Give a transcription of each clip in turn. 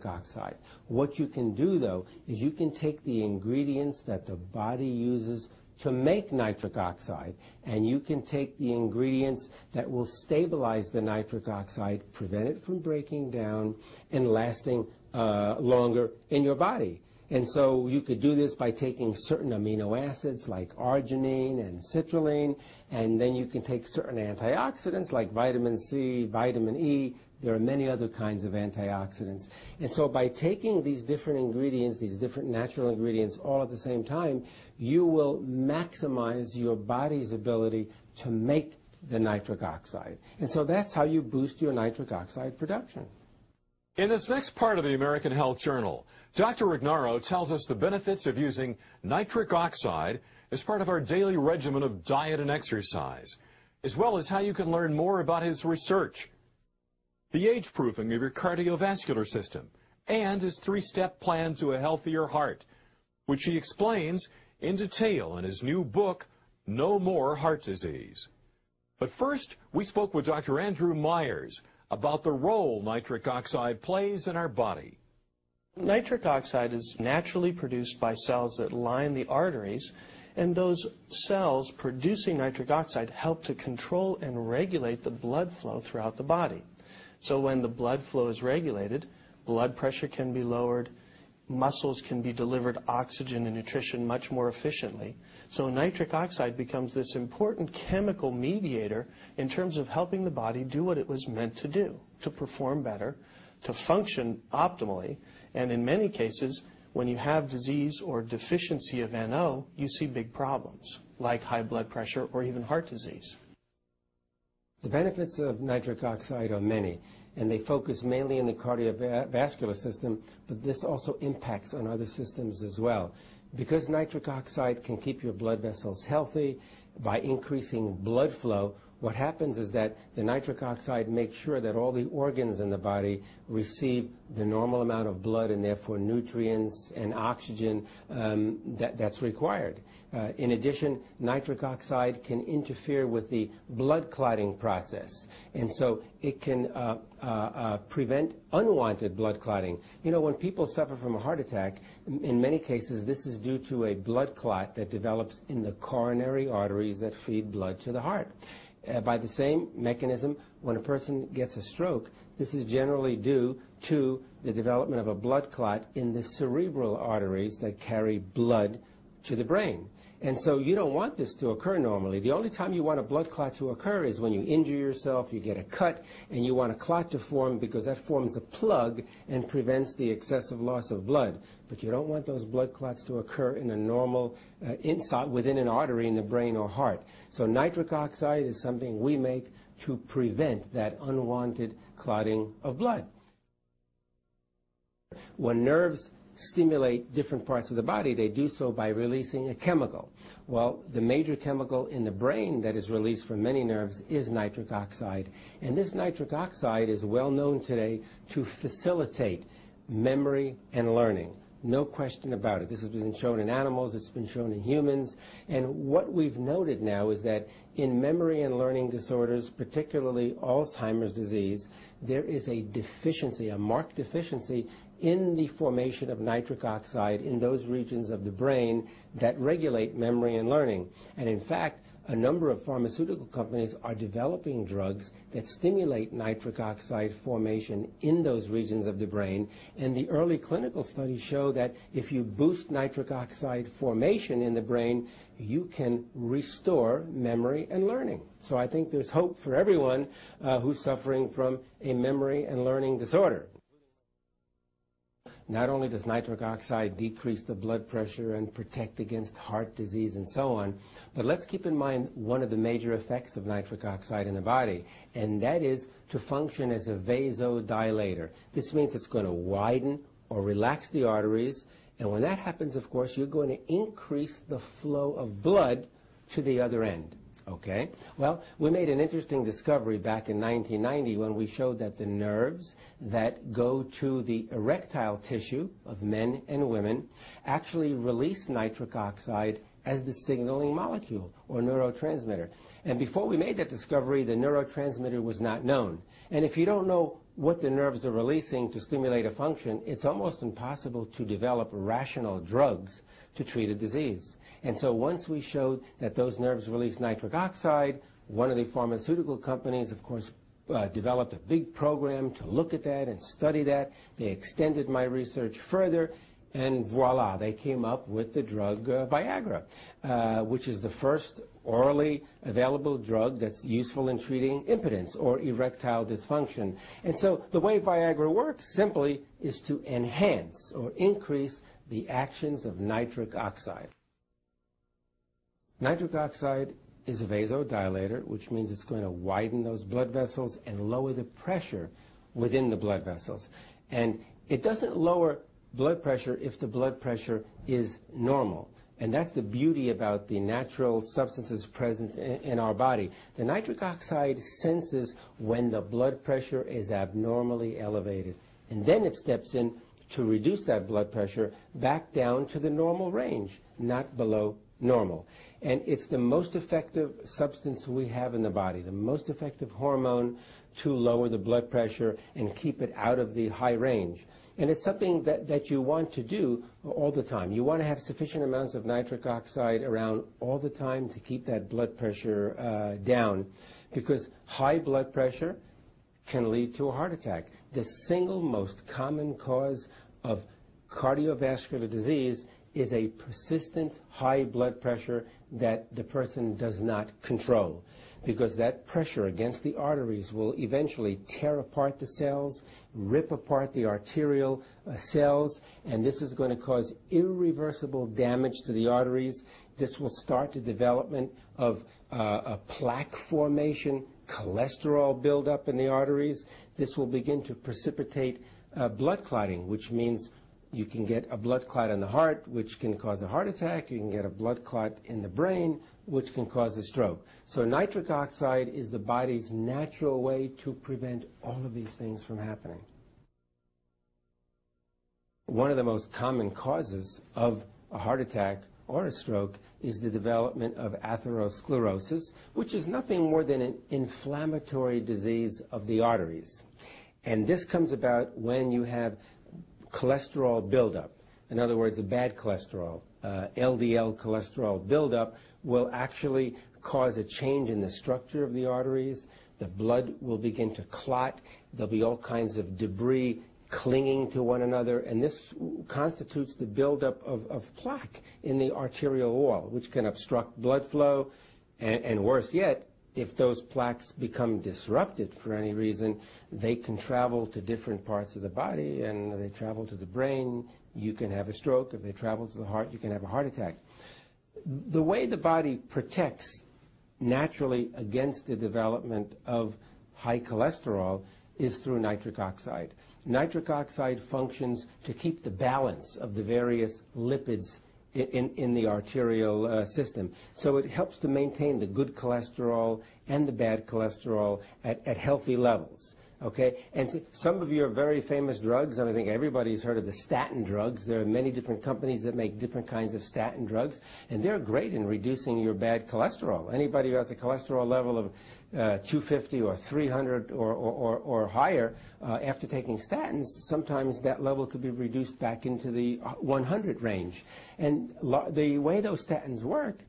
oxide. What you can do, though, is you can take the ingredients that the body uses to make nitric oxide, and you can take the ingredients that will stabilize the nitric oxide, prevent it from breaking down and lasting longer in your body. And so you could do this by taking certain amino acids like arginine and citrulline, and then you can take certain antioxidants like vitamin C, vitamin E. There are many other kinds of antioxidants. And so by taking these different ingredients, these different natural ingredients all at the same time, you will maximize your body's ability to make the nitric oxide. And so that's how you boost your nitric oxide production. In this next part of the American Health Journal, Dr. Ignarro tells us the benefits of using nitric oxide as part of our daily regimen of diet and exercise, as well as how you can learn more about his research, the age-proofing of your cardiovascular system, and his three-step plan to a healthier heart, which he explains in detail in his new book, No More Heart Disease. But first, we spoke with Dr. Andrew Myers about the role nitric oxide plays in our body. Nitric oxide is naturally produced by cells that line the arteries, and those cells producing nitric oxide help to control and regulate the blood flow throughout the body. So when the blood flow is regulated, blood pressure can be lowered, muscles can be delivered oxygen and nutrition much more efficiently. So nitric oxide becomes this important chemical mediator in terms of helping the body do what it was meant to do, to perform better, to function optimally, and in many cases, when you have disease or deficiency of NO, you see big problems, like high blood pressure or even heart disease. The benefits of nitric oxide are many, and they focus mainly in the cardiovascular system, but this also impacts on other systems as well. Because nitric oxide can keep your blood vessels healthy by increasing blood flow, what happens is that the nitric oxide makes sure that all the organs in the body receive the normal amount of blood and therefore nutrients and oxygen that's required. In addition, nitric oxide can interfere with the blood clotting process, and so it can prevent unwanted blood clotting. You know, when people suffer from a heart attack, in many cases this is due to a blood clot that develops in the coronary arteries that feed blood to the heart. By the same mechanism, when a person gets a stroke, this is generally due to the development of a blood clot in the cerebral arteries that carry blood to the brain. And so you don't want this to occur normally. The only time you want a blood clot to occur is when you injure yourself, you get a cut, and you want a clot to form because that forms a plug and prevents the excessive loss of blood. But you don't want those blood clots to occur in a normal, within an artery in the brain or heart. So nitric oxide is something we make to prevent that unwanted clotting of blood. When nerves stimulate different parts of the body, they do so by releasing a chemical. Well, the major chemical in the brain that is released from many nerves is nitric oxide. And this nitric oxide is well known today to facilitate memory and learning. No question about it. This has been shown in animals, it's been shown in humans, and what we've noted now is that in memory and learning disorders, particularly Alzheimer's disease, there is a deficiency, a marked deficiency in the formation of nitric oxide in those regions of the brain that regulate memory and learning. And in fact, a number of pharmaceutical companies are developing drugs that stimulate nitric oxide formation in those regions of the brain, and the early clinical studies show that if you boost nitric oxide formation in the brain, you can restore memory and learning. So I think there's hope for everyone who's suffering from a memory and learning disorder. Not only does nitric oxide decrease the blood pressure and protect against heart disease and so on, but let's keep in mind one of the major effects of nitric oxide in the body, and that is to function as a vasodilator. This means it's going to widen or relax the arteries, and when that happens, of course, you're going to increase the flow of blood to the other end. Okay? Well, we made an interesting discovery back in 1990 when we showed that the nerves that go to the erectile tissue of men and women actually release nitric oxide as the signaling molecule or neurotransmitter. And before we made that discovery, the neurotransmitter was not known. And if you don't know what the nerves are releasing to stimulate a function, it's almost impossible to develop rational drugs to treat a disease. And so once we showed that those nerves release nitric oxide, one of the pharmaceutical companies, of course, developed a big program to look at that and study that. They extended my research further, and voila, they came up with the drug Viagra, which is the first orally available drug that's useful in treating impotence or erectile dysfunction. And so the way Viagra works simply is to enhance or increase the actions of nitric oxide. Nitric oxide is a vasodilator, which means it's going to widen those blood vessels and lower the pressure within the blood vessels. And it doesn't lower blood pressure if the blood pressure is normal. And that's the beauty about the natural substances present in our body. The nitric oxide senses when the blood pressure is abnormally elevated. And then it steps in to reduce that blood pressure back down to the normal range, not below normal. And it's the most effective substance we have in the body, the most effective hormone to lower the blood pressure and keep it out of the high range. And it's something that you want to do all the time. You want to have sufficient amounts of nitric oxide around all the time to keep that blood pressure down, because high blood pressure can lead to a heart attack. The single most common cause of cardiovascular disease is a persistent high blood pressure that the person does not control, because that pressure against the arteries will eventually tear apart the cells, rip apart the arterial cells, and this is going to cause irreversible damage to the arteries. This will start the development of a plaque formation, cholesterol buildup in the arteries. This will begin to precipitate blood clotting, which means you can get a blood clot in the heart, which can cause a heart attack. You can get a blood clot in the brain, which can cause a stroke. So nitric oxide is the body's natural way to prevent all of these things from happening. One of the most common causes of a heart attack or a stroke is the development of atherosclerosis, which is nothing more than an inflammatory disease of the arteries. And this comes about when you have cholesterol buildup. In other words, a bad cholesterol, LDL cholesterol buildup will actually cause a change in the structure of the arteries. The blood will begin to clot. There'll be all kinds of debris clinging to one another, and this constitutes the buildup of plaque in the arterial wall, which can obstruct blood flow, and worse yet, if those plaques become disrupted for any reason, they can travel to different parts of the body, and they travel to the brain. You can have a stroke. If they travel to the heart, you can have a heart attack. The way the body protects naturally against the development of high cholesterol is through nitric oxide. Nitric oxide functions to keep the balance of the various lipids in the arterial system. So it helps to maintain the good cholesterol and the bad cholesterol at healthy levels. Okay? And so some of your very famous drugs, and I think everybody's heard of the statin drugs. There are many different companies that make different kinds of statin drugs, and they're great in reducing your bad cholesterol. Anybody who has a cholesterol level of 250 or 300 or higher, after taking statins, sometimes that level could be reduced back into the 100 range. And the way those statins work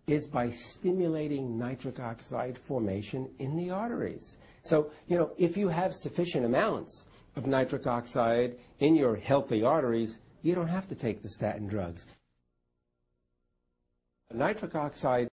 is by stimulating nitric oxide formation in the arteries. So, you know, if you have sufficient amounts of nitric oxide in your healthy arteries, you don't have to take the statin drugs. Nitric oxide